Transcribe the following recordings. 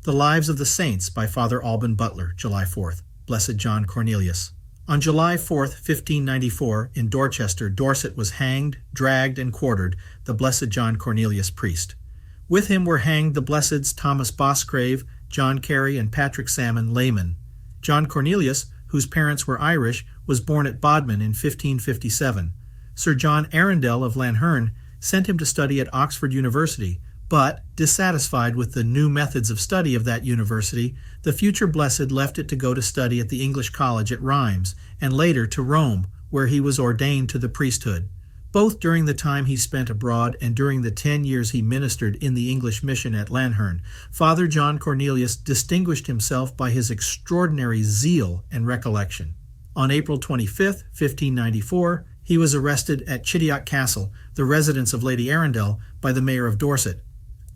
The Lives of the Saints by Father Alban, Butler, July 4th. Blessed John Cornelius. On July 4th, 1594, in Dorchester, Dorset was hanged, dragged, and quartered, the Blessed John Cornelius priest. With him were hanged the Blesseds Thomas Bosgrave, John Carey, and Patrick Salmon, laymen. John Cornelius, whose parents were Irish, was born at Bodmin in 1557. Sir John Arundel of Lanherne sent him to study at Oxford University, but, dissatisfied with the new methods of study of that university, the future blessed left it to go to study at the English College at Rheims, and later to Rome, where he was ordained to the priesthood. Both during the time he spent abroad and during the 10 years he ministered in the English mission at Lanherne, Father John Cornelius distinguished himself by his extraordinary zeal and recollection. On April 25, 1594, he was arrested at Chideock Castle, the residence of Lady Arundel, by the mayor of Dorset.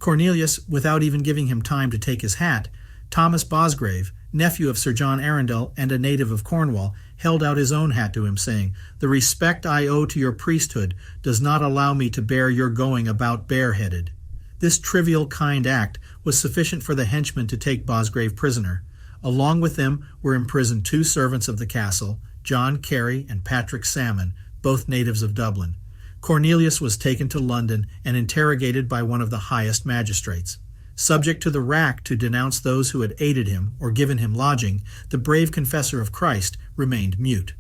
Cornelius, without even giving him time to take his hat, Thomas Bosgrave, nephew of Sir John Arundel and a native of Cornwall, held out his own hat to him, saying, "The respect I owe to your priesthood does not allow me to bear your going about bareheaded." This trivial kind act was sufficient for the henchmen to take Bosgrave prisoner. Along with them were imprisoned 2 servants of the castle, John Carey and Patrick Salmon, both natives of Dublin. Cornelius was taken to London and interrogated by one of the highest magistrates. Subject to the rack to denounce those who had aided him or given him lodging, the brave confessor of Christ remained mute.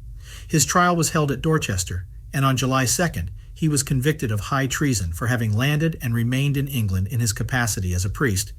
His trial was held at Dorchester, and on July 2nd, he was convicted of high treason for having landed and remained in England in his capacity as a priest.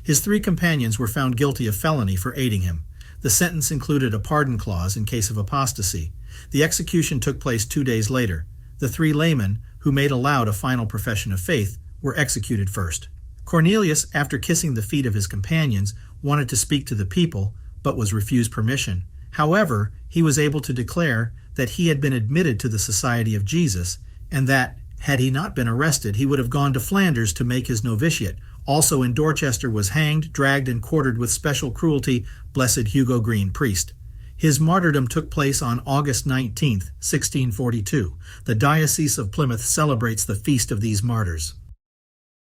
His 3 companions were found guilty of felony for aiding him. The sentence included a pardon clause in case of apostasy. The execution took place 2 days later. The 3 laymen, who made aloud a final profession of faith, were executed first. Cornelius, after kissing the feet of his companions, wanted to speak to the people, but was refused permission. However, he was able to declare that he had been admitted to the Society of Jesus, and that, had he not been arrested, he would have gone to Flanders to make his novitiate. Also in Dorchester was hanged, dragged, and quartered with special cruelty Blessed Hugo Green, priest. His martyrdom took place on August 19, 1642. The Diocese of Plymouth celebrates the feast of these martyrs.